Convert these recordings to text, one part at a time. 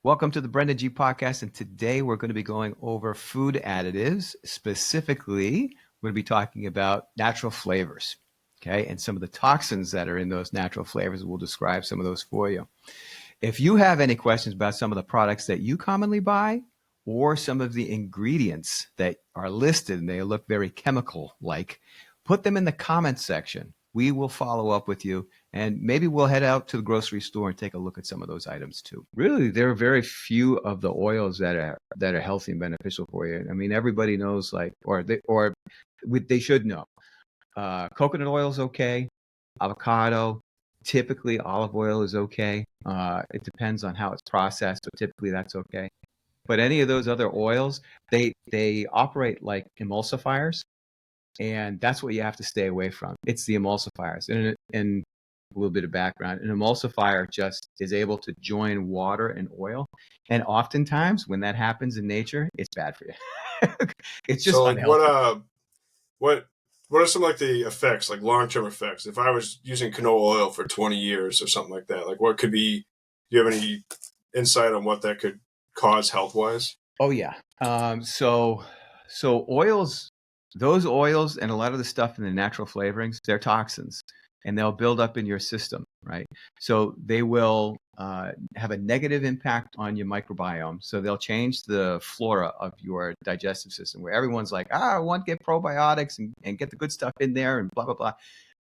Welcome to the Brendan G Podcast, and today we're going to be going over food additives. Specifically, we're going to be talking about natural flavors, okay, and some of the toxins that are in those natural flavors. We'll describe some of those for you. If you have any questions about some of the products that you commonly buy or some of the ingredients that are listed and they look very chemical-like, put them in the comments section. We will follow up with you, and maybe we'll head out to the grocery store and take a look at some of those items too. Really, there are very few of the oils that are healthy and beneficial for you. I mean, everybody knows, they should know. Coconut oil is okay. Avocado, typically olive oil is okay. It depends on how it's processed, but typically that's okay. But any of those other oils, they operate like emulsifiers. And that's what you have to stay away from. It's the emulsifiers. And a little bit of background, an emulsifier just is able to join water and oil. And oftentimes when that happens in nature, it's bad for you. It's just So like unhealthy. what are some like the effects, like long-term effects? If I was using canola oil for 20 years or something like that, like what could be, do you have any insight on what that could cause health-wise? Oh yeah. So oils, those oils and a lot of the stuff in the natural flavorings, they're toxins and they'll build up in your system, right? So they will have a negative impact on your microbiome. So they'll change the flora of your digestive system where everyone's like, I want to get probiotics and get the good stuff in there and blah, blah, blah.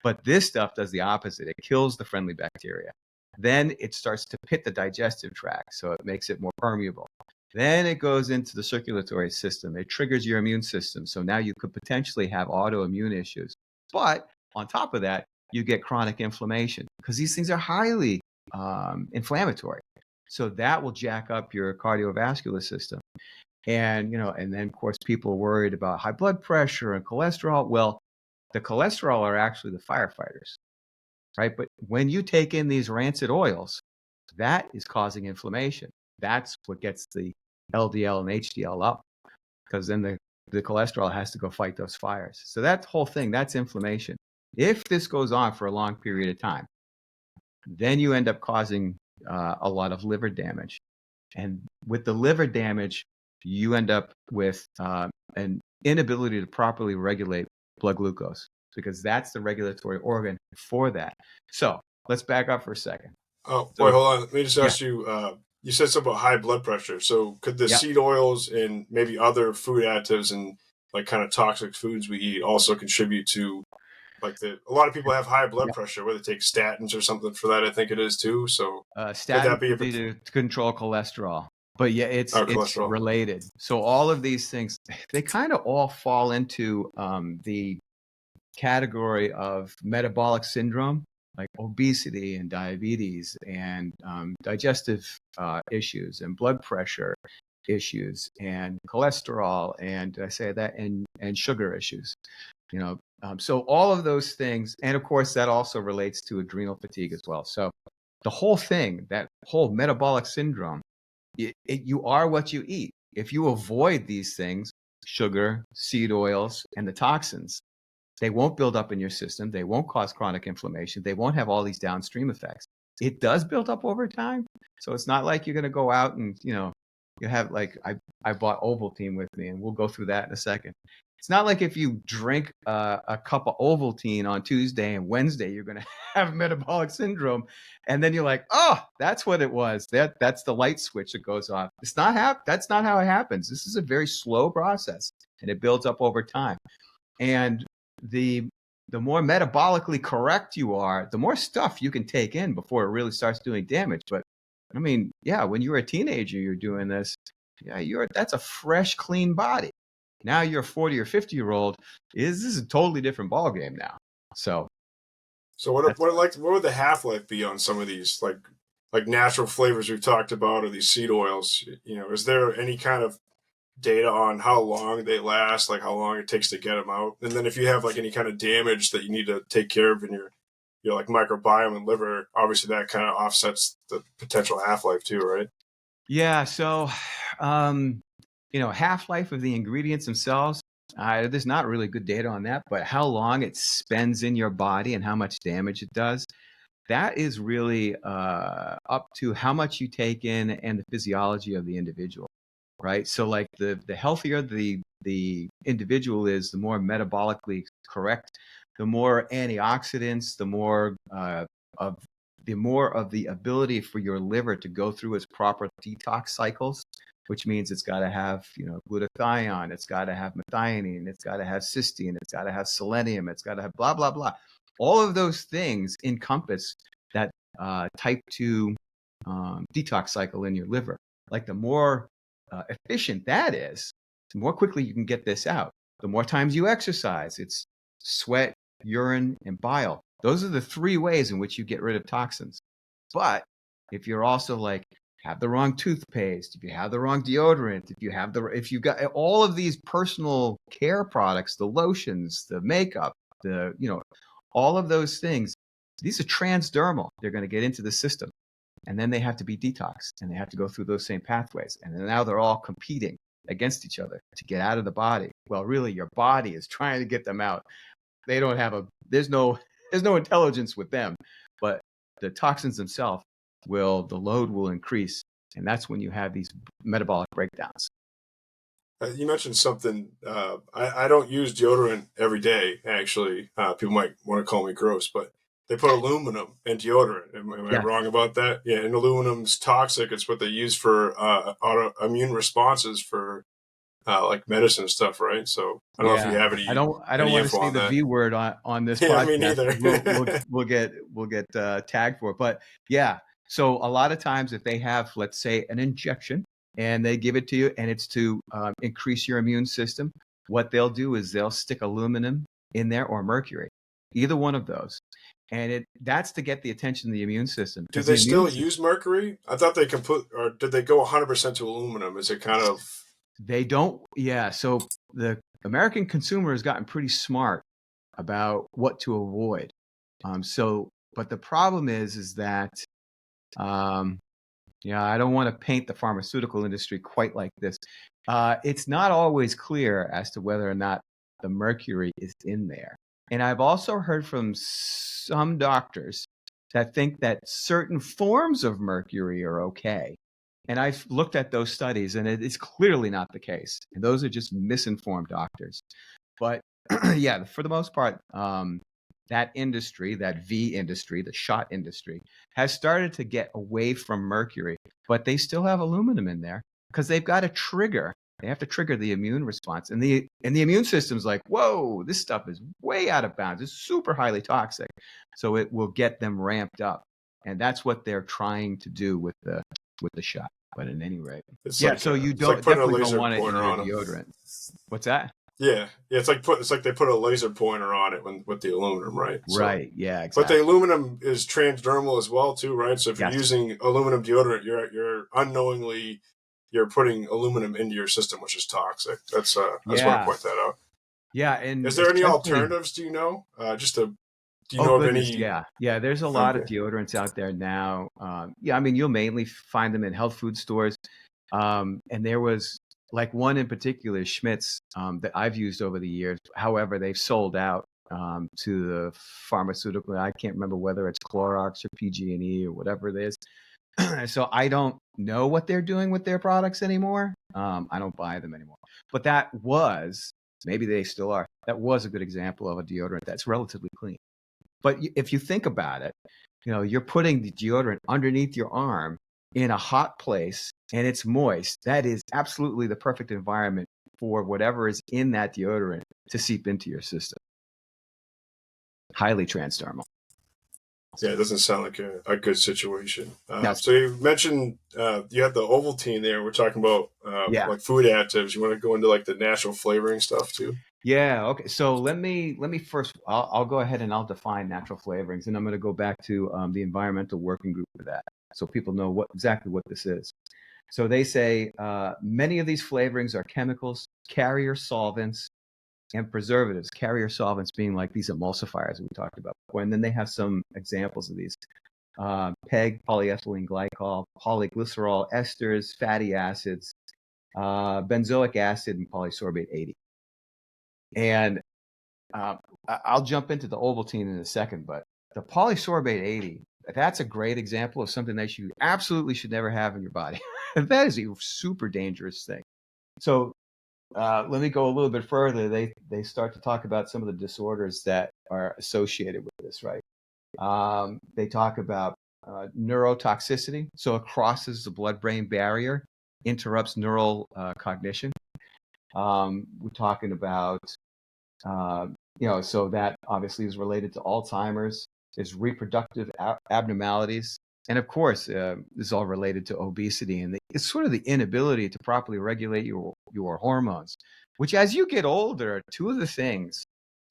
But this stuff does the opposite. It kills the friendly bacteria. Then it starts to pit the digestive tract. So it makes it more permeable. Then it goes into the circulatory system. It triggers your immune system. So now you could potentially have autoimmune issues. But on top of that, you get chronic inflammation because these things are highly inflammatory. So that will jack up your cardiovascular system. And, and then of course, people are worried about high blood pressure and cholesterol. Well, the cholesterol are actually the firefighters, right? But when you take in these rancid oils, that is causing inflammation. That's what gets the LDL and HDL up, because then the cholesterol has to go fight those fires. So that whole thing, that's inflammation. If this goes on for a long period of time, then you end up causing a lot of liver damage. And with the liver damage, you end up with an inability to properly regulate blood glucose, because that's the regulatory organ for that. So let's back up for a second. Oh, So, wait, hold on. Let me just yeah, ask you, you said something about high blood pressure. So could the yeah. seed oils and maybe other food additives and like kind of toxic foods we eat also contribute to like a lot of people have high blood pressure where they take statins or something for that, I think it is too. So could Statins that be a would be to control cholesterol, but yeah, it's cholesterol? related. So all of these things, they kind of all fall into the category of metabolic syndrome, like obesity and diabetes and digestive issues and blood pressure issues and cholesterol and did I say that and sugar issues. So all of those things, and of course that also relates to adrenal fatigue as well. So the whole thing, that whole metabolic syndrome, you are what you eat. If you avoid these things, sugar, seed oils, and the toxins, they won't build up in your system. They won't cause chronic inflammation. They won't have all these downstream effects. It does build up over time. So it's not like you're going to go out and, you have like, I bought Ovaltine with me, and we'll go through that in a second. It's not like if you drink a cup of Ovaltine on Tuesday and Wednesday, you're going to have metabolic syndrome. And then you're like, oh, that's what it was. That's the light switch that goes off. That's not how it happens. This is a very slow process, and it builds up over time. And the more metabolically correct you are, the more stuff you can take in before it really starts doing damage. But I mean, yeah, when you were a teenager, you're doing this. Yeah, that's a fresh, clean body. Now you're a 40 or 50-year-old. This is a totally different ballgame now. So what would the half-life be on some of these like natural flavors we've talked about, or these seed oils? Is there any kind of data on how long they last, like how long it takes to get them out? And then if you have like any kind of damage that you need to take care of in your like microbiome and liver, obviously that kind of offsets the potential half-life too, right? yeah, so half-life of the ingredients themselves, there's not really good data on that, but how long it spends in your body and how much damage it does, that is really up to how much you take in and the physiology of the individual, right? So like the healthier the individual is, the more metabolically correct, the more antioxidants, the more of the ability for your liver to go through its proper detox cycles, which means it's got to have, glutathione, it's got to have methionine, it's got to have cysteine, it's got to have selenium, it's got to have blah, blah, blah. All of those things encompass that type 2 detox cycle in your liver. Like the more efficient that is, the more quickly you can get this out. The more times you exercise, it's sweat, urine, and bile. Those are the 3 ways in which you get rid of toxins. But if you're also like, have the wrong toothpaste, if you have the wrong deodorant, if you got all of these personal care products, the lotions, the makeup, all of those things, these are transdermal. They're going to get into the system, and then they have to be detoxed, and they have to go through those same pathways. And then now they're all competing against each other to get out of the body. Well, really, your body is trying to get them out. They don't have there's no intelligence with them, but the toxins themselves the load will increase. And that's when you have these metabolic breakdowns. You mentioned something. I don't use deodorant every day, actually. People might want to call me gross, but they put aluminum in deodorant. Am I wrong about that? Yeah, and aluminum's toxic. It's what they use for autoimmune responses for like medicine stuff, right? So I don't know if you have any. I don't want to say the V word on this podcast. Me neither. we'll get tagged for it. But yeah, so a lot of times if they have, let's say, an injection and they give it to you and it's to increase your immune system, what they'll do is they'll stick aluminum in there or mercury, either one of those. And that's to get the attention of the immune system. Do they still use mercury? I thought they can or did they go 100% to aluminum? Is it kind of... They don't. Yeah. So the American consumer has gotten pretty smart about what to avoid. But the problem is that, I don't want to paint the pharmaceutical industry quite like this. It's not always clear as to whether or not the mercury is in there. And I've also heard from some doctors that think that certain forms of mercury are okay. And I've looked at those studies, and it is clearly not the case. And those are just misinformed doctors. But yeah, for the most part, that industry, that V industry, the shot industry, has started to get away from mercury, but they still have aluminum in there because they've got to trigger. They have to trigger the immune response, and the immune system's like, whoa, this stuff is way out of bounds. It's super highly toxic, so it will get them ramped up, and that's what they're trying to do with the shot. But at any rate, so you definitely don't want it in your deodorant. What's that? Yeah, it's like they put a laser pointer on it with the aluminum, right? Right. Yeah. Exactly. But the aluminum is transdermal as well, too, right? So if you're using aluminum deodorant, you're unknowingly putting aluminum into your system, which is toxic. I just want to point that out. Yeah. And is there any alternatives? Do you know? Do you know of any? Yeah. There's a lot of deodorants out there now. I mean, you'll mainly find them in health food stores. And there was like one in particular, Schmidt's, that I've used over the years. However, they've sold out to the pharmaceutical. I can't remember whether it's Clorox or PG&E or whatever it is. So I don't know what they're doing with their products anymore. I don't buy them anymore. But maybe they still are. That was a good example of a deodorant that's relatively clean. But if you think about it, you're putting the deodorant underneath your arm in a hot place and it's moist. That is absolutely the perfect environment for whatever is in that deodorant to seep into your system. Highly transdermal. Yeah, it doesn't sound like a good situation. So you mentioned you had the Ovaltine there. We're talking about like food additives. You want to go into like the natural flavoring stuff too? Yeah. Okay. So let me first. I'll go ahead and I'll define natural flavorings, and I'm going to go back to the environmental working group for that, so people know exactly what this is. So they say many of these flavorings are chemicals, carrier solvents, and preservatives. Carrier solvents being like these emulsifiers that we talked about before, and then they have some examples of these: PEG, polyethylene glycol, polyglycerol esters, fatty acids, benzoic acid, and polysorbate 80. And I'll jump into the Ovaltine in a second, but the polysorbate 80 that's a great example of something that you absolutely should never have in your body. That is a super dangerous thing. So let me go a little bit further. They start to talk about some of the disorders that are associated with this, right? They talk about neurotoxicity. So it crosses the blood-brain barrier, interrupts neural cognition. We're talking about, so that obviously is related to Alzheimer's. There's reproductive abnormalities. And of course, this is all related to obesity, and it's sort of the inability to properly regulate your hormones, which as you get older, are two of the things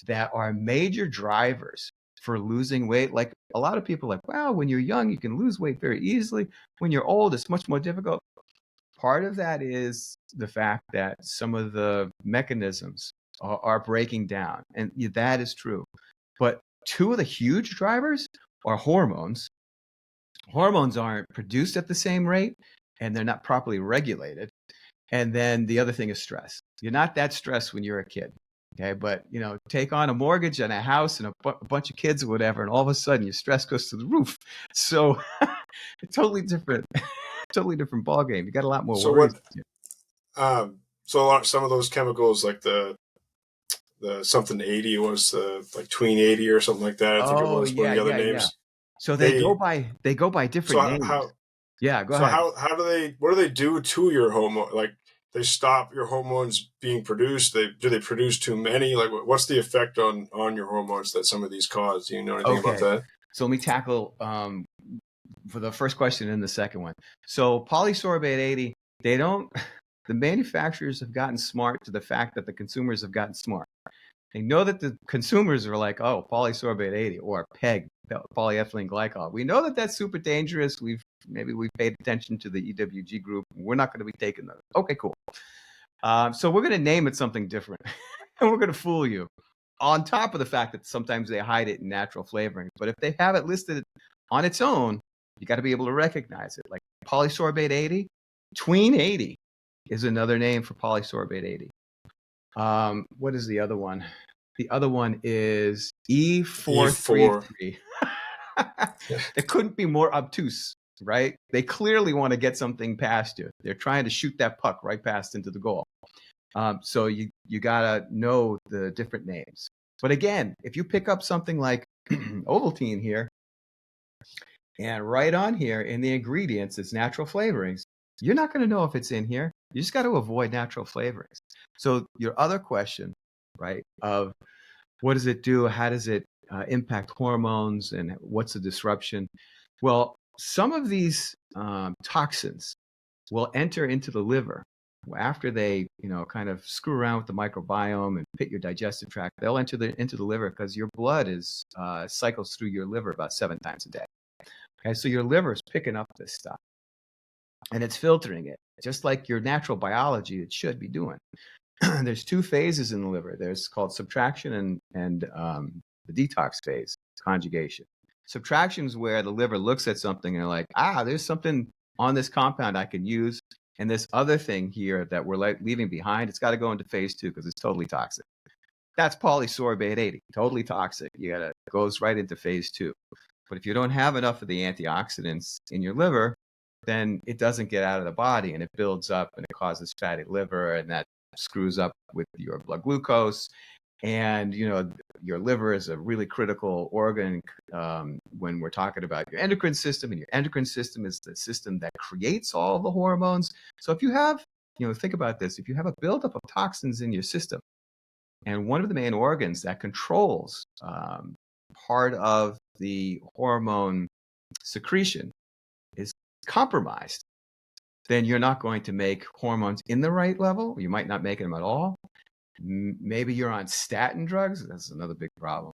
that are major drivers for losing weight. Like a lot of people are like, wow, when you're young, you can lose weight very easily. When you're old, it's much more difficult. Part of that is the fact that some of the mechanisms are breaking down, and that is true. But two of the huge drivers are hormones. Hormones aren't produced at the same rate, and they're not properly regulated. And then the other thing is stress. You're not that stressed when you're a kid. Okay, but take on a mortgage and a house and a bunch of kids or whatever, and all of a sudden your stress goes to the roof. So totally different, totally different ball game. You got a lot more So worries. some of those chemicals, like the something 80 was like tween 80 or something like that. I think it Oh was one of the other yeah. names. So they go by different So names. how Yeah, go so ahead. how what do they do to your hormone? Like they stop your hormones being produced. Do they produce too many? Like what's the effect on your hormones that some of these cause? Do you know anything about Okay, that? so let me tackle for the first question and the second one. So polysorbate 80, they don't. The manufacturers have gotten smart to the fact that the consumers have gotten smart. They know that the consumers are like, oh, polysorbate 80 or PEG, polyethylene glycol. We know that that's super dangerous. Maybe we've paid attention to the EWG group. We're not going to be taking those. Okay, cool. So we're going to name it something different, and we're going to fool you. On top of the fact that sometimes they hide it in natural flavorings, but if they have it listed on its own, you got to be able to recognize it. Like polysorbate 80, tween 80 is another name for polysorbate 80. What is the other one? The other one is E433. It couldn't be more obtuse, right? They clearly want to get something past you. They're trying to shoot that puck right past into the goal. So you gotta know the different names. But again, if you pick up something like Ovaltine here, and right on here in the ingredients, it's natural flavorings, you're not going to know if it's in here. You just got to avoid natural flavorings. So your other question, right, of what does it do? How does it impact hormones, and what's the disruption? Well, some of these toxins will enter into the liver after they, kind of screw around with the microbiome and hit your digestive tract. They'll enter into the liver because your blood cycles through your liver about 7 times a day. Okay, so your liver is picking up this stuff and it's filtering it, just like your natural biology it should be doing. There's 2 phases in the liver. There's called subtraction and the detox phase, conjugation. Subtraction is where the liver looks at something and they're like, there's something on this compound I can use, and this other thing here that we're leaving behind, it's got to go into phase 2 because it's totally toxic. That's polysorbate 80, totally toxic. It goes right into phase 2. But if you don't have enough of the antioxidants in your liver, then it doesn't get out of the body and it builds up and it causes fatty liver, and that screws up with your blood glucose. And your liver is a really critical organ when we're talking about your endocrine system, and your endocrine system is the system that creates all the hormones. So if you have, think about this, if you have a buildup of toxins in your system, and one of the main organs that controls part of the hormone secretion is compromised, then you're not going to make hormones in the right level. You might not make them at all. Maybe you're on statin drugs. That's another big problem.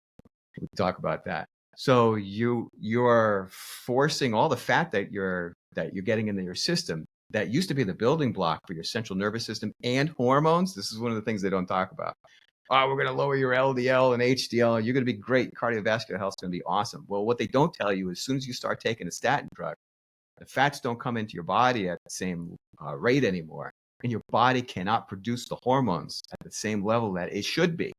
We talk about that. So you're forcing all the fat that you're getting into your system that used to be the building block for your central nervous system and hormones. This is one of the things they don't talk about. We're going to lower your LDL and HDL, and you're going to be great. Cardiovascular health is going to be awesome. Well, what they don't tell you is as soon as you start taking a statin drug, the fats don't come into your body at the same rate anymore, and your body cannot produce the hormones at the same level that it should be.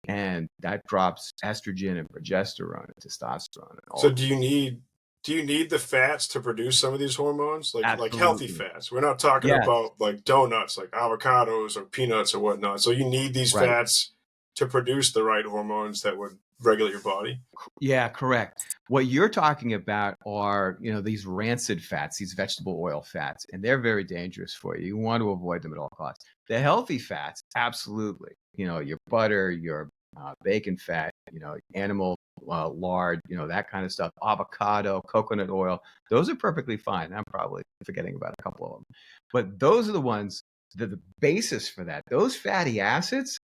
And that drops estrogen and progesterone and testosterone. And all So do you need do you need the fats to produce some of these hormones? Like healthy Absolutely. fats. We're not talking Yes. about like donuts, like avocados or peanuts or whatnot. So you need these Right. fats to produce the right hormones that would regulate your body. Yeah, correct. What you're talking about are, these rancid fats, these vegetable oil fats, and they're very dangerous for you. You want to avoid them at all costs. The healthy fats, absolutely. Your butter, your bacon fat, animal lard, that kind of stuff, avocado, coconut oil, those are perfectly fine. I'm probably forgetting about a couple of them. But those are the ones that the basis for that. Those fatty acids,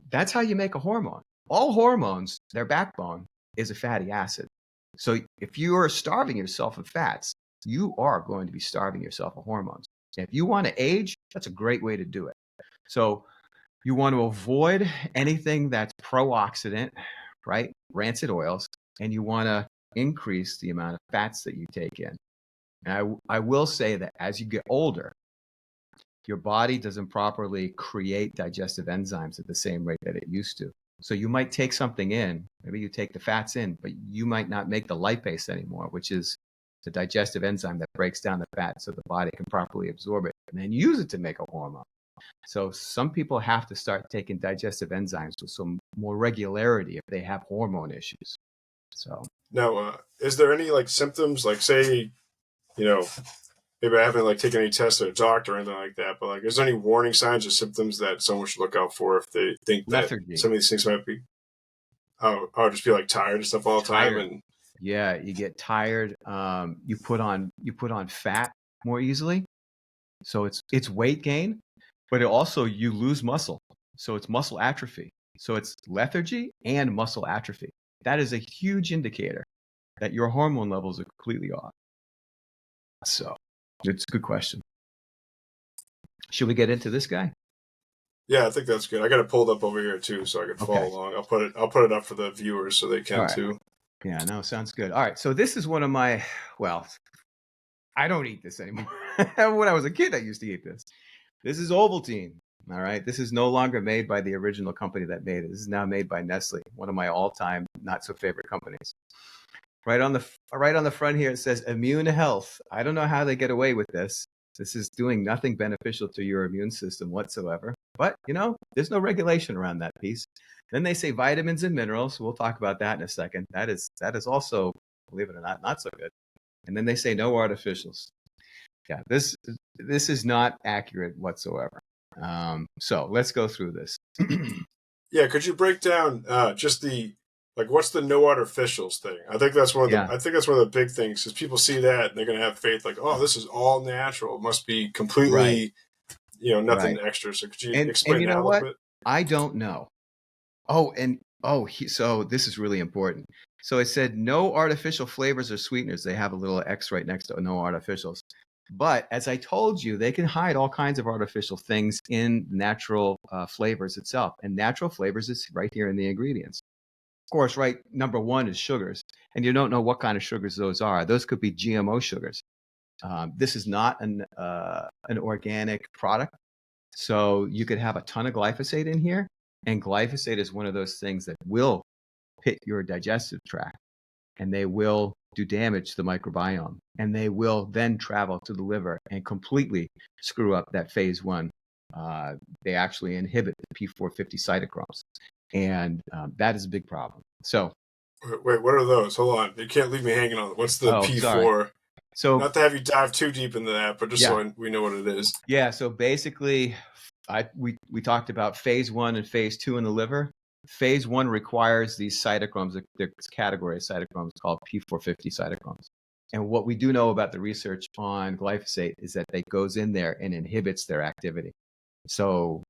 that's how you make a hormone. All hormones, their backbone is a fatty acid. So if you are starving yourself of fats, you are going to be starving yourself of hormones. If you want to age, that's a great way to do it. So you want to avoid anything that's pro-oxidant, right? Rancid oils, and you want to increase the amount of fats that you take in. And I will say that as you get older, your body doesn't properly create digestive enzymes at the same rate that it used to. So you might take something in, maybe you take the fats in, but you might not make the lipase anymore, which is the digestive enzyme that breaks down the fat so the body can properly absorb it and then use it to make a hormone. So some people have to start taking digestive enzymes with some more regularity if they have hormone issues. So Now, is there any like symptoms, like say, you know, maybe I haven't like taken any tests at a doctor or anything like that, but like, is there any warning signs or symptoms that someone should look out for if they think that lethargy, some of these things might be, just be like tired and stuff all the time? tired. And Yeah, you get tired. You put on fat more easily. So it's weight gain, but it also you lose muscle. So it's muscle atrophy. So it's lethargy and muscle atrophy. That is a huge indicator that your hormone levels are completely off. So it's a good question. Should we get into this guy? yeah, I think that's good. I got it pulled up over here too, so I can follow along. I'll put it up for the viewers so they All can right. too. Yeah, no, sounds good. All right. So this is one of my, well, I don't eat this anymore. When I was a kid, I used to eat this. This is Ovaltine. All right. This is no longer made by the original company that made it. This is now made by Nestle, one of my all-time not so favorite companies. Right on the front here, it says immune health. I don't know how they get away with this. This is doing nothing beneficial to your immune system whatsoever. But, there's no regulation around that piece. Then they say vitamins and minerals. We'll talk about that in a second. That is also, believe it or not so good. And then they say no artificials. Yeah, this is not accurate whatsoever. So let's go through this. Yeah, could you break down just the like what's the no artificials thing? I think that's one of Yeah, the big things because people see that and they're gonna have faith like, oh, this is all natural. It must be right, completely nothing right. extra. So could you And explain you that know a little what? bit? I don't know. So this is really important. So it said no artificial flavors or sweeteners. They have a little X right next to no artificials. But as I told you, they can hide all kinds of artificial things in natural flavors itself. And natural flavors is right here in the ingredients. Of course, right, number one is sugars. And you don't know what kind of sugars those are. Those could be GMO sugars. This is not an organic product. So you could have a ton of glyphosate in here. And glyphosate is one of those things that will hit your digestive tract and they will do damage to the microbiome. And they will then travel to the liver and completely screw up that phase one. They actually inhibit the P450 cytochromes. And that is a big problem. So, Wait, what are those? Hold on, you can't leave me hanging on. What's the sorry. P4? So, Not to have you dive too deep into that, but just yeah. so we know what it is. Yeah. So basically, we talked about phase one and phase two in the liver. Phase one requires these cytochromes. There's a category of cytochromes called P450 cytochromes. And what we do know about the research on glyphosate is that it goes in there and inhibits their activity. So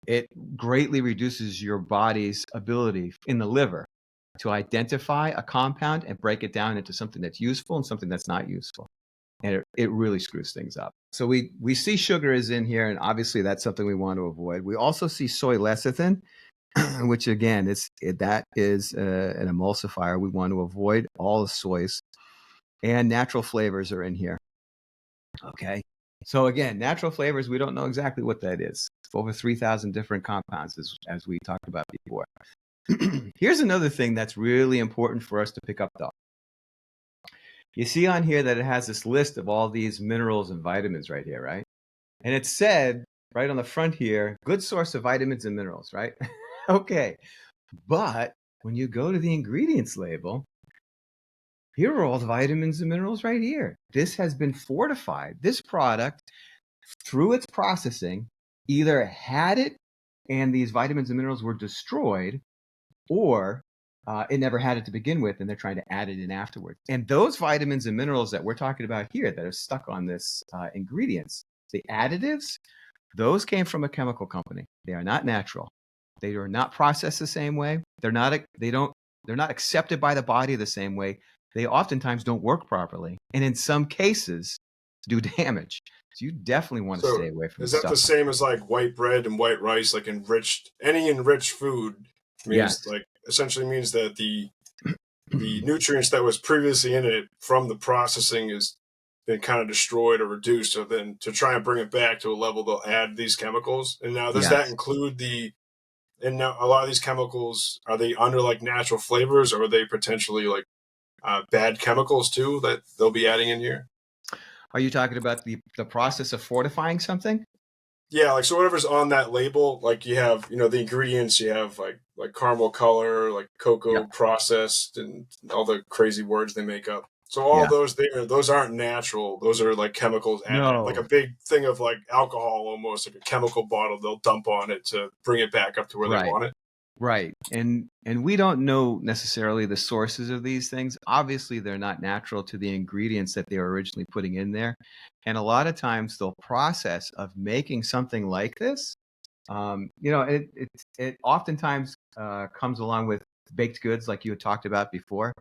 it greatly reduces your body's ability in the liver to identify a compound and break it down into something that's useful and something that's not useful. And it really screws things up. So we see sugar is in here, and obviously that's something we want to avoid. We also see soy lecithin, which again, that is an emulsifier. We want to avoid all the soys, and natural flavors are in here. Okay. So again, natural flavors, we don't know exactly what that is. It's over 3,000 different compounds, as we talked about before. Here's another thing that's really important for us to pick up, though. You see on here that it has this list of all these minerals and vitamins right here, right? And it said right on the front here, good source of vitamins and minerals, right? Okay. But when you go to the ingredients label, here are all the vitamins and minerals right here. This has been fortified. This product, through its processing, either had it and these vitamins and minerals were destroyed, or it never had it to begin with, and they're trying to add it in afterwards. And those vitamins and minerals that we're talking about here that are stuck on this ingredients, the additives, those came from a chemical company. They are not natural. They are not processed the same way. They're not accepted by the body the same way. They oftentimes don't work properly, and in some cases do damage. So you definitely want to So stay away from is that stuff the like same that. as like white bread and white rice? Like any enriched food means Yes. like essentially means that the nutrients that was previously in it from the processing is been kind of destroyed or reduced. So then to try and bring it back to a level, they'll add these chemicals. And now does that Yes. include and now a lot of these chemicals, are they under like natural flavors, or are they potentially like bad chemicals too that they'll be adding in here? Are you talking about the process of fortifying something? Yeah, like so whatever's on that label, like you have, the ingredients, you have like caramel color, like Yeah. cocoa processed, and all the crazy words they make up. So all Yeah. those there, those aren't natural. Those are like chemicals added, like a No. big thing of like alcohol, almost like a chemical bottle. They'll dump on it to bring it back up to where they Right. want it. Right. And we don't know necessarily the sources of these things. Obviously, they're not natural to the ingredients that they were originally putting in there. And a lot of times the process of making something like this, it oftentimes comes along with baked goods like you had talked about before.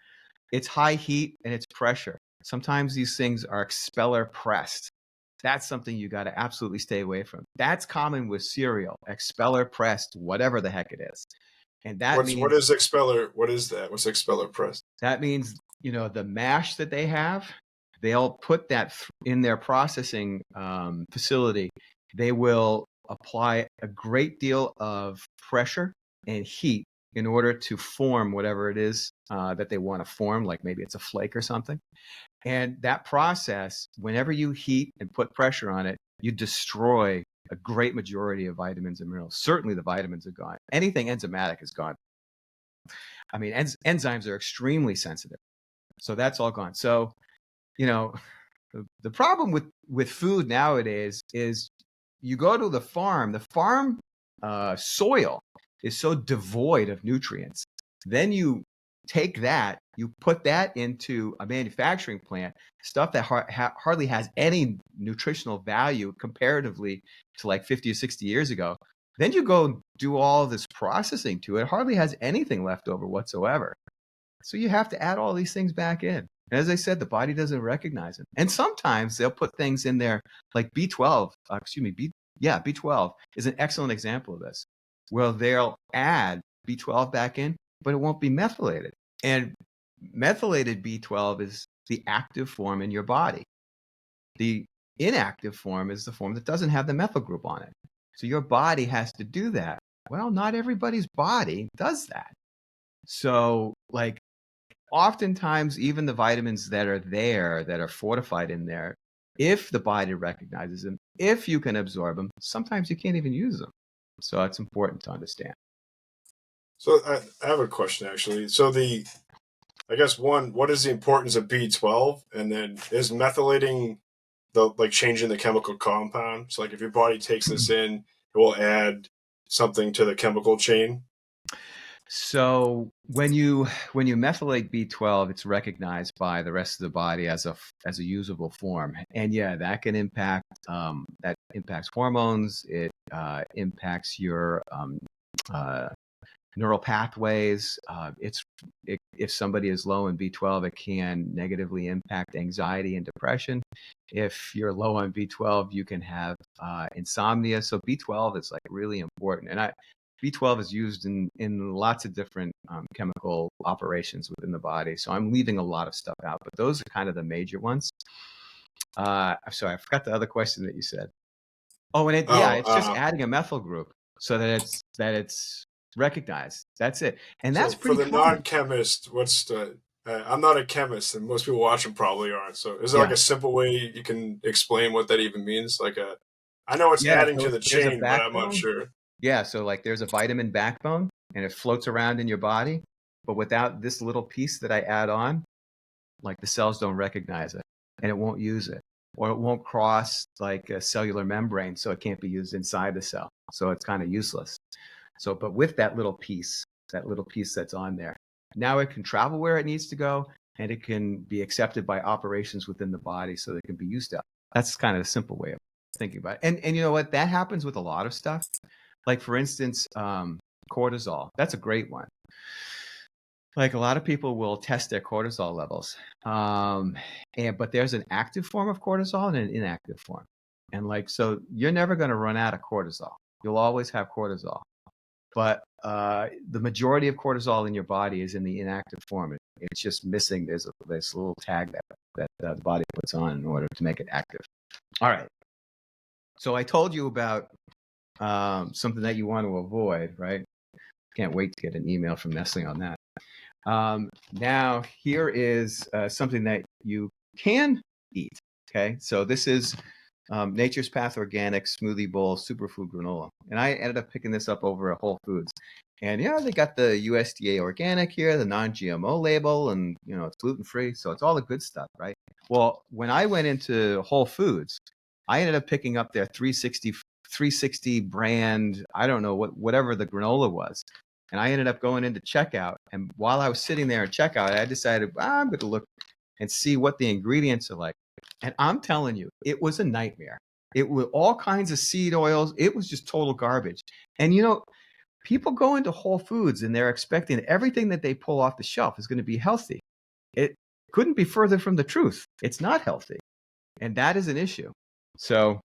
It's high heat and it's pressure. Sometimes these things are expeller pressed. That's something you got to absolutely stay away from. That's common with cereal, expeller pressed, whatever the heck it is. And What is expeller? What is that? What's expeller press? that means, the mash that they have, they'll put that in their processing facility. They will apply a great deal of pressure and heat in order to form whatever it is that they want to form, like maybe it's a flake or something. And that process, whenever you heat and put pressure on it, you destroy a great majority of vitamins and minerals. Certainly the vitamins are gone. Anything enzymatic is gone. I mean, enzymes are extremely sensitive. So that's all gone. So, you know, the problem with food nowadays is you go to the farm soil is so devoid of nutrients. Then you take that, you put that into a manufacturing plant, stuff that hardly has any nutritional value comparatively to like 50 or 60 years ago. Then you go do all this processing to it, hardly has anything left over whatsoever. So you have to add all these things back in. And as I said, the body doesn't recognize them. And sometimes they'll put things in there like B12, B12 is an excellent example of this. Well, they'll add B12 back in, but it won't be methylated. And methylated B12 is the active form in your body. The inactive form is the form that doesn't have the methyl group on it. So your body has to do that. Well, not everybody's body does that. So, like, oftentimes, even the vitamins that are there, that are fortified in there, if the body recognizes them, if you can absorb them, sometimes you can't even use them. So it's important to understand. So I have a question actually. So I guess one, what is the importance of B12? And then is methylating the like changing the chemical compound? So like if your body takes this in, it will add something to the chemical chain. So when you methylate B12, it's recognized by the rest of the body as a usable form, and yeah, that can impact that impacts hormones. It impacts your neural pathways. If somebody is low in B12, it can negatively impact anxiety and depression. If you're low on B12, you can have insomnia. So B12 is like really important, and B12 is used in lots of different chemical operations within the body. So I'm leaving a lot of stuff out, but those are kind of the major ones. Sorry, I forgot the other question that you said. Oh, and Oh, it's just adding a methyl group so that it's recognized. That's it. And so that's for pretty the common. non-chemist, what's the? I'm not a chemist, and most people watching probably aren't. So, is there like Yeah. a simple way you can explain what that even means? I know it's Yeah. adding So to the there's a chain, but I'm not backbone. sure. Yeah. So like there's a vitamin backbone and it floats around in your body. But without this little piece that I add on, like the cells don't recognize it and it won't use it. Or it won't cross like a cellular membrane, so it can't be used inside the cell. So it's kind of useless. So, but with that little piece that's on there, now it can travel where it needs to go and it can be accepted by operations within the body so it can be used up. That's kind of a simple way of thinking about it. And you know what? That happens with a lot of stuff. Like for instance, cortisol. That's a great one. Like a lot of people will test their cortisol levels. But there's an active form of cortisol and an inactive form. And like, so you're never going to run out of cortisol. You'll always have cortisol. But the majority of cortisol in your body is in the inactive form. It's just missing this little tag that the body puts on in order to make it active. All right. So I told you about something that you want to avoid, right? Can't wait to get an email from Nestle on that. Now, here is something that you can eat. Okay. So this is Nature's Path Organic Smoothie Bowl Superfood Granola. And I ended up picking this up over at Whole Foods. And, they got the USDA organic here, the non-GMO label, and, it's gluten-free. So it's all the good stuff, right? Well, when I went into Whole Foods, I ended up picking up their 360 brand, I don't know, whatever the granola was. And I ended up going into checkout. And while I was sitting there in checkout, I decided, I'm going to look and see what the ingredients are like. And I'm telling you, it was a nightmare. It was all kinds of seed oils. It was just total garbage. And, people go into Whole Foods and they're expecting everything that they pull off the shelf is going to be healthy. It couldn't be further from the truth. It's not healthy. And that is an issue. So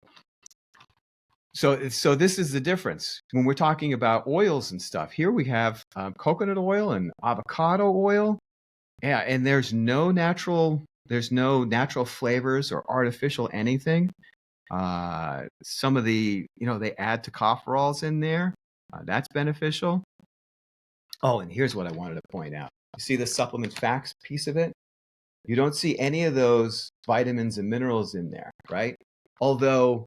this is the difference when we're talking about oils and stuff. Here we have coconut oil and avocado oil. Yeah, and there's no natural flavors or artificial anything. Some of the, they add tocopherols in there. That's beneficial. Oh, and here's what I wanted to point out. You see the supplement facts piece of it? You don't see any of those vitamins and minerals in there, right? Although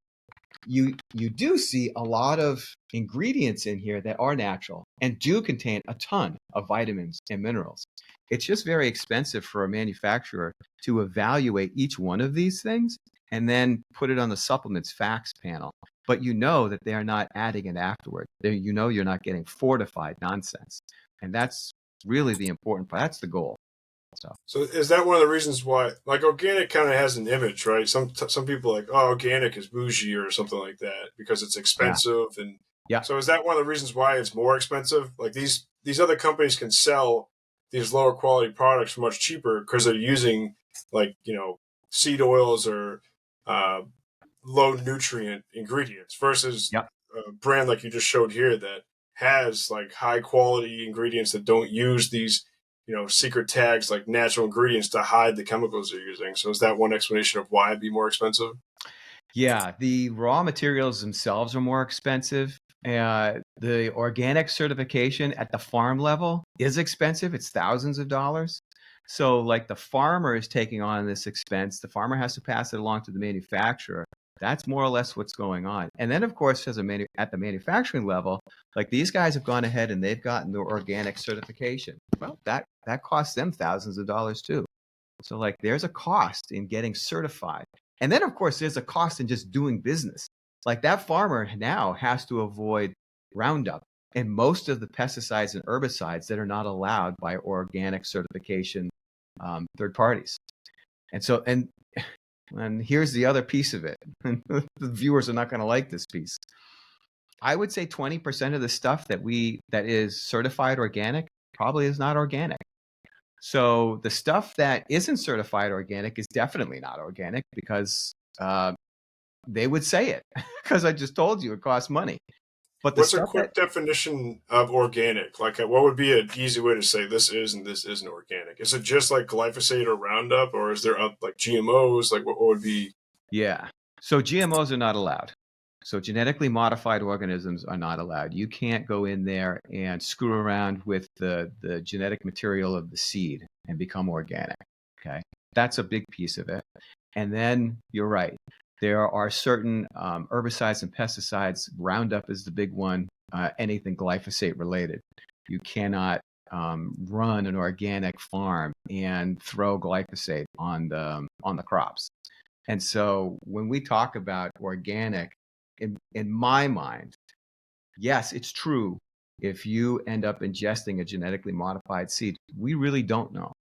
you do see a lot of ingredients in here that are natural and do contain a ton of vitamins and minerals. It's just very expensive for a manufacturer to evaluate each one of these things and then put it on the supplements facts panel. But that they are not adding it afterward. You're not getting fortified nonsense. And that's really the important part. That's the goal. So is that one of the reasons why, like, organic kind of has an image, right? Some people are like, oh, organic is bougie or something like that because it's expensive, and Yeah. so is that one of the reasons why it's more expensive? Like these other companies can sell these lower quality products for much cheaper because they're using seed oils or low nutrient ingredients versus Yep. a brand like you just showed here that has like high quality ingredients that don't use these secret tags like natural ingredients to hide the chemicals they're using. So is that one explanation of why it'd be more expensive? Yeah, the raw materials themselves are more expensive. The organic certification at the farm level is expensive. It's thousands of dollars. So like the farmer is taking on this expense. The farmer has to pass it along to the manufacturer. That's more or less what's going on. And then, of course, at the manufacturing level, like these guys have gone ahead and they've gotten their organic certification. Well, that costs them thousands of dollars too. So like there's a cost in getting certified. And then, of course, there's a cost in just doing business. Like that farmer now has to avoid Roundup and most of the pesticides and herbicides that are not allowed by organic certification third parties. And so, and here's the other piece of it. The viewers are not going to like this piece. I would say 20% of the stuff that is certified organic probably is not organic. So the stuff that isn't certified organic is definitely not organic because they would say it because I just told you it costs money. But what's a quick definition of organic? Like, what would be an easy way to say this is and this isn't organic? Is it just like glyphosate or Roundup, or is there like GMOs? Like, what would be? Yeah. So GMOs are not allowed. So genetically modified organisms are not allowed. You can't go in there and screw around with the genetic material of the seed and become organic. Okay. That's a big piece of it. And then you're right. There are certain herbicides and pesticides. Roundup is the big one. Anything glyphosate related. You cannot run an organic farm and throw glyphosate on the crops. And so when we talk about organic, in my mind, yes, it's true. If you end up ingesting a genetically modified seed, we really don't know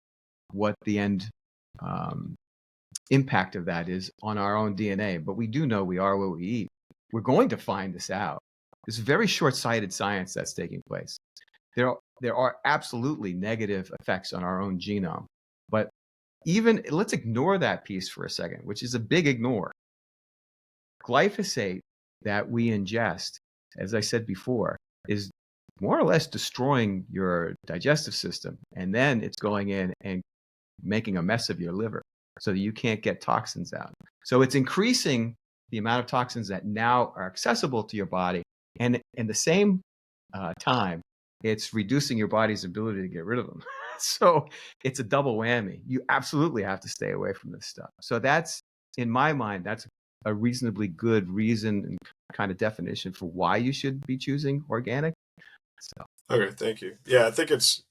what the end impact of that is on our own DNA, but we do know we are what we eat. We're going to find this out. It's very short-sighted science that's taking place. There are absolutely negative effects on our own genome, but even let's ignore that piece for a second, which is a big ignore. Glyphosate that we ingest, as I said before, is more or less destroying your digestive system, and then it's going in and making a mess of your liver so that you can't get toxins out. So it's increasing the amount of toxins that now are accessible to your body, and in the same time, it's reducing your body's ability to get rid of them. So it's a double whammy. You absolutely have to stay away from this stuff. So that's, in my mind, that's a reasonably good reason and kind of definition for why you should be choosing organic. So. Okay, thank you. Yeah, I think it's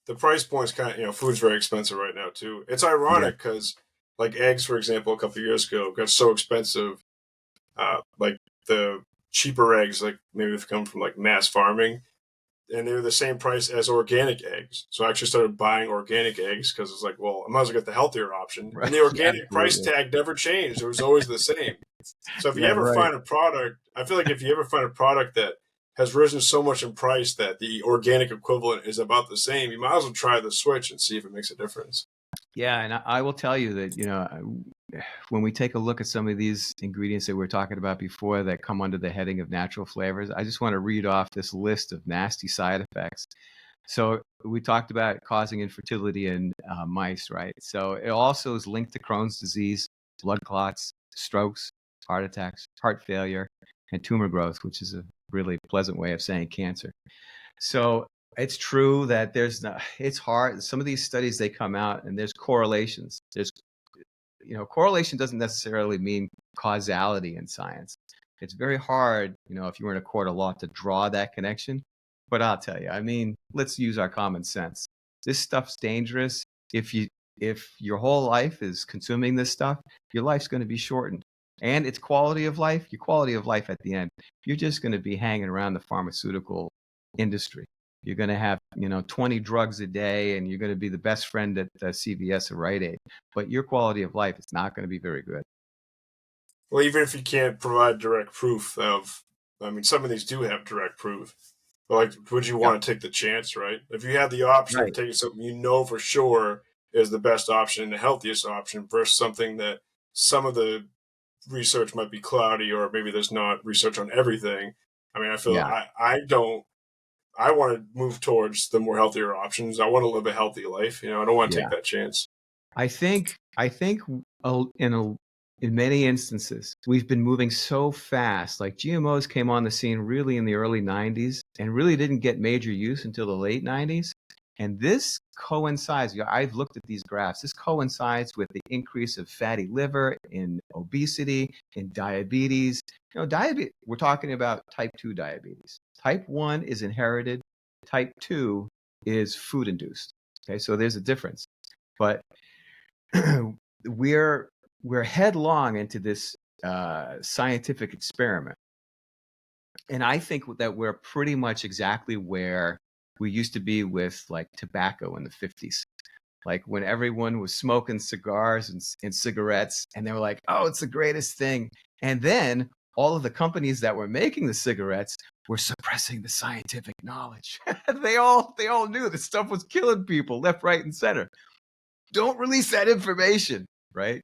the price point's kind of, food's very expensive right now too. It's ironic because like eggs, for example, a couple of years ago got so expensive. Like the cheaper eggs, like maybe they've come from like mass farming, and they're the same price as organic eggs. So I actually started buying organic eggs because it's like, well, I might as well get the healthier option. Right. And the organic price tag never changed. It was always the same. So if you ever find a product, I feel like if you ever find a product that has risen so much in price that the organic equivalent is about the same, you might as well try the switch and see if it makes a difference. Yeah, and I will tell you that, when we take a look at some of these ingredients that we were talking about before that come under the heading of natural flavors, I just want to read off this list of nasty side effects. So we talked about causing infertility in mice, right? So it also is linked to Crohn's disease, blood clots, strokes, heart attacks, heart failure, and tumor growth, which is a really pleasant way of saying cancer. So it's true that it's hard. Some of these studies, they come out and there's correlations. Correlation doesn't necessarily mean causality in science. It's very hard, if you were in a court of law to draw that connection. But I'll tell you, let's use our common sense. This stuff's dangerous. If your whole life is consuming this stuff, your life's going to be shortened. And it's quality of life, your quality of life at the end, you're just going to be hanging around the pharmaceutical industry. You're going to have, 20 drugs a day, and you're going to be the best friend at CVS or Rite Aid. But your quality of life is not going to be very good. Well, even if you can't provide direct proof some of these do have direct proof. But like, would you want to take the chance, right? If you had the option of taking something you know for sure is the best option, the healthiest option, versus something that some of the research might be cloudy, or maybe there's not research on everything. I feel I want to move towards the more healthier options. I want to live a healthy life. I don't want to take that chance. I think in many instances, we've been moving so fast. Like GMOs came on the scene really in the early 90s and really didn't get major use until the late 90s. And this coincides, I've looked at these graphs, this coincides with the increase of fatty liver, in obesity, in diabetes. Diabetes, we're talking about type 2 diabetes. Type 1 is inherited. Type 2 is food-induced. Okay, so there's a difference. But we're headlong into this scientific experiment. And I think that we're pretty much exactly where we used to be with like tobacco in the 50s. Like when everyone was smoking cigars and cigarettes, and they were like, oh, it's the greatest thing. And then all of the companies that were making the cigarettes were suppressing the scientific knowledge. They all knew this stuff was killing people left, right, and center. Don't release that information, right?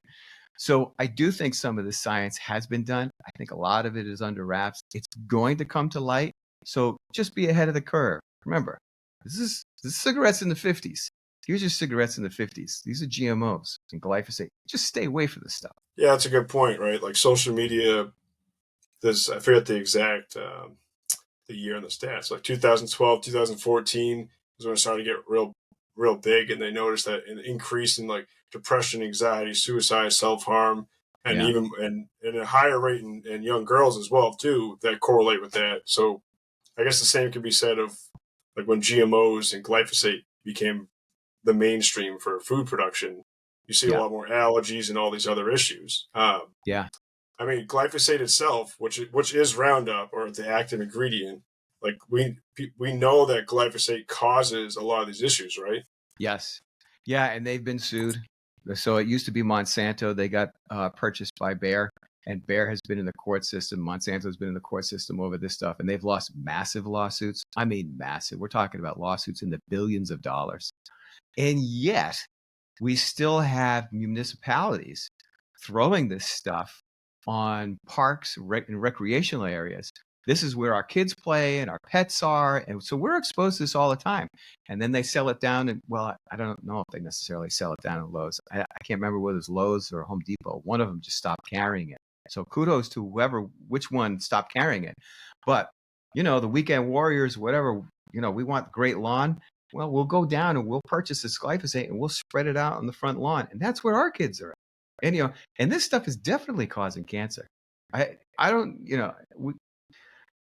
So I do think some of the science has been done. I think a lot of it is under wraps. It's going to come to light. So just be ahead of the curve. Remember, this is cigarettes in the 50s. Here's your cigarettes in the 50s. These are GMOs and glyphosate. Just stay away from this stuff. Yeah, that's a good point, right? Like social media I forget the exact the year and the stats. Like 2012, 2014 was when it started to get real big, and they noticed that an increase in like depression, anxiety, suicide, self harm, and Yeah. even and a higher rate in young girls as well too that correlate with that. So I guess the same could be said of like when GMOs and glyphosate became the mainstream for food production. You see a Yeah. lot more allergies and all these other issues. Yeah. I mean, glyphosate itself, which is Roundup or the active ingredient, like we know that glyphosate causes a lot of these issues, right? Yes. Yeah. And they've been sued. So it used to be Monsanto. They got purchased by Bayer, and Bayer has been in the court system. Monsanto's been in the court system over this stuff, and they've lost massive lawsuits. I mean, massive. We're talking about lawsuits in the billions of dollars. And yet, we still have municipalities throwing this stuff on parks and recreational areas. This is where our kids play and our pets are. And so we're exposed to this all the time. And then they sell it down. And well, I don't know if they necessarily sell it down at Lowe's. I can't remember whether it's Lowe's or Home Depot. One of them just stopped carrying it. So kudos to whoever, which one stopped carrying it. But, the weekend warriors, whatever, we want great lawn. Well, we'll go down and we'll purchase this glyphosate and we'll spread it out on the front lawn. And that's where our kids are. And, and this stuff is definitely causing cancer. I don't,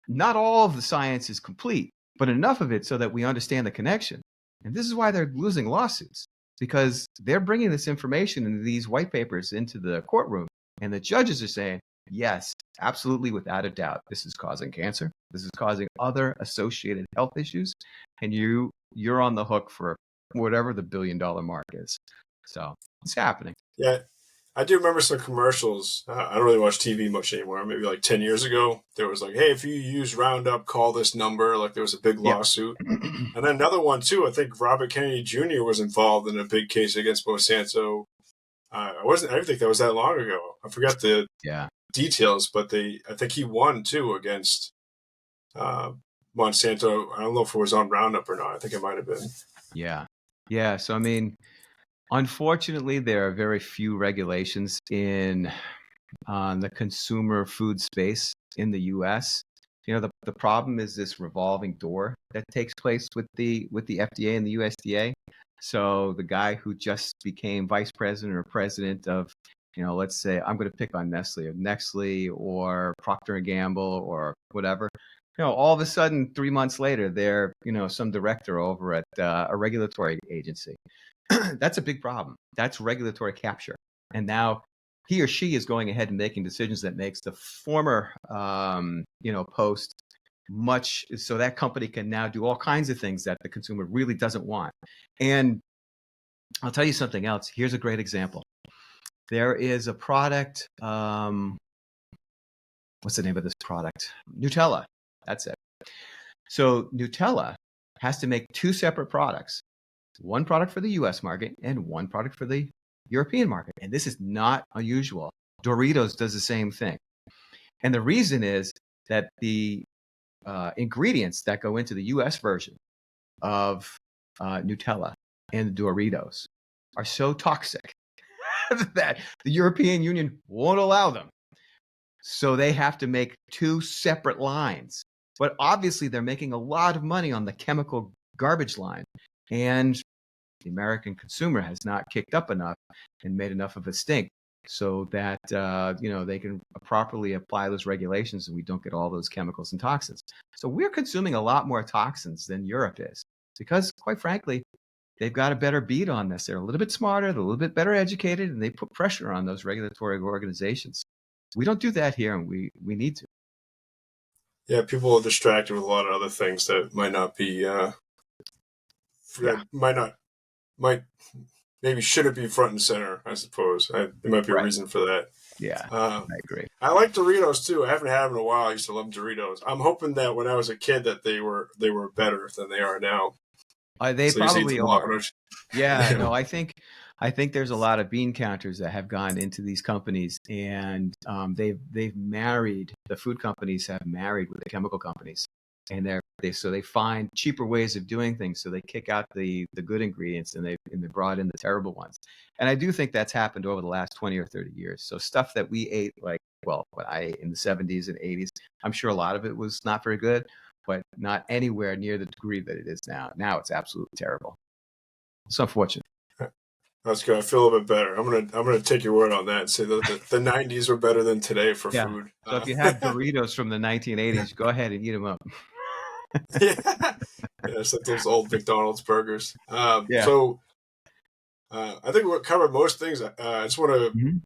not all of the science is complete, but enough of it so that we understand the connection. And this is why they're losing lawsuits, because they're bringing this information and these white papers into the courtroom. And the judges are saying, yes, absolutely, without a doubt, this is causing cancer. This is causing other associated health issues. And you're on the hook for whatever the $1 billion mark is. So it's happening. Yeah, I do remember some commercials. I don't really watch TV much anymore. Maybe like 10 years ago, there was like, hey, if you use Roundup, call this number. Like there was a big lawsuit. And then another one too. I think Robert Kennedy Jr. was involved in a big case against Monsanto. I didn't think that was that long ago. I forgot the details, but I think he won too against Monsanto. I don't know if it was on Roundup or not. I think it might have been. Yeah. So, I mean, unfortunately, there are very few regulations on the consumer food space in the U.S. The problem is this revolving door that takes place with the FDA and the USDA. So the guy who just became vice president or president of, let's say, I'm going to pick on Nestle or Procter and Gamble or whatever. All of a sudden, 3 months later, they're, some director over at a regulatory agency. That's a big problem. That's regulatory capture. And now he or she is going ahead and making decisions that makes the former, post much, so that company can now do all kinds of things that the consumer really doesn't want. And I'll tell you something else. Here's a great example. There is a product. What's the name of this product? Nutella. That's it. So Nutella has to make two separate products. One product for the US market and one product for the European market. And this is not unusual. Doritos does the same thing. And the reason is that the ingredients that go into the US version of Nutella and Doritos are so toxic that the European Union won't allow them. So they have to make two separate lines. But obviously, they're making a lot of money on the chemical garbage line. And the American consumer has not kicked up enough and made enough of a stink so that they can properly apply those regulations and we don't get all those chemicals and toxins. So we're consuming a lot more toxins than Europe is because, quite frankly, they've got a better beat on this. They're a little bit smarter, they're a little bit better educated, and they put pressure on those regulatory organizations. We don't do that here, and we need to. Yeah, people are distracted with a lot of other things that might not be, maybe shouldn't be front and center, I suppose. There might be a reason for that. Yeah, I agree. I like Doritos too. I haven't had them in a while. I used to love Doritos. I'm hoping that when I was a kid that they were better than they are now. They so probably are. Yeah, yeah. No, I think there's a lot of bean counters that have gone into these companies, and they've married, the food companies have married with the chemical companies, and they find cheaper ways of doing things, so they kick out the good ingredients and they brought in the terrible ones. And I do think that's happened over the last 20 or 30 years. So stuff that we ate like well, in the 70s and 80s, I'm sure a lot of it was not very good, but not anywhere near the degree that it is now. Now it's absolutely terrible. It's unfortunate. That's good. I feel a little bit better. I'm gonna take your word on that and say that the 90s were better than today for Yeah. food. So if you had Doritos from the 1980s, go ahead and eat them up. Yeah, it's like those old McDonald's burgers. Yeah. So I think we covered most things. I just want to Mhm.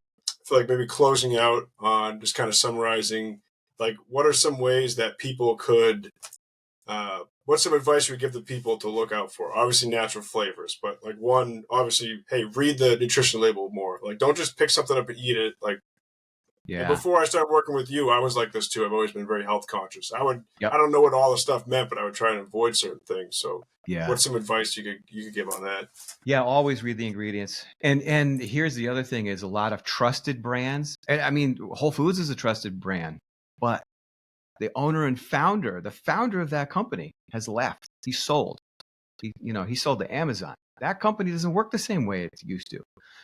feel like maybe closing out on just kind of summarizing, like, what are some ways that people could what's some advice you would give the people to look out for? Obviously, natural flavors, but like one, obviously, hey, read the nutrition label more. Like, don't just pick something up and eat it. Like, and Yeah. before I started working with you, I was like this too. I've always been very health conscious. Yep. I don't know what all the stuff meant, but I would try and avoid certain things. So, Yeah. what's some advice you could give on that? Yeah, always read the ingredients. And here's the other thing is a lot of trusted brands. And I mean, Whole Foods is a trusted brand, but the owner and founder, the founder of that company has left. He sold. He sold to Amazon. That company doesn't work the same way it used to.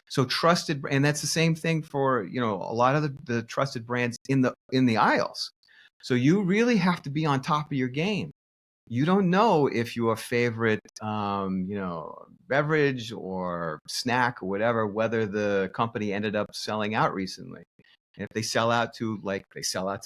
So trusted, and that's the same thing for, a lot of the trusted brands in the aisles. So you really have to be on top of your game. You don't know if your favorite, beverage or snack or whatever, whether the company ended up selling out recently. And if they sell out to,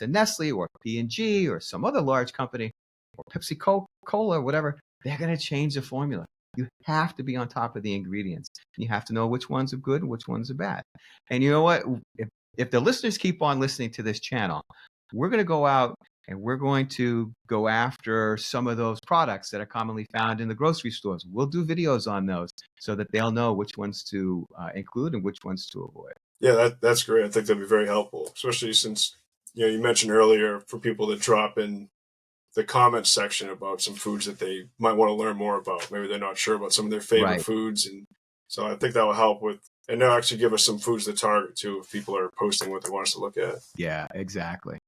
Nestle or P&G or some other large company or Pepsi Cola or whatever, they're going to change the formula. You have to be on top of the ingredients. You have to know which ones are good and which ones are bad. And you know what? If the listeners keep on listening to this channel, we're going to go out and we're going to go after some of those products that are commonly found in the grocery stores. We'll do videos on those so that they'll know which ones to include and which ones to avoid. Yeah, that's great. I think that'd be very helpful, especially since you mentioned earlier for people to drop in the comments section about some foods that they might want to learn more about. Maybe they're not sure about some of their favorite Right. foods, and so I think that will help with, and they'll actually give us some foods to target too if people are posting what they want us to look at. Yeah, exactly.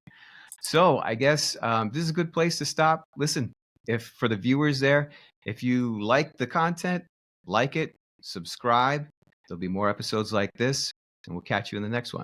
So I guess this is a good place to stop. Listen, if for the viewers there, if you like the content, like it, subscribe. There'll be more episodes like this, and we'll catch you in the next one.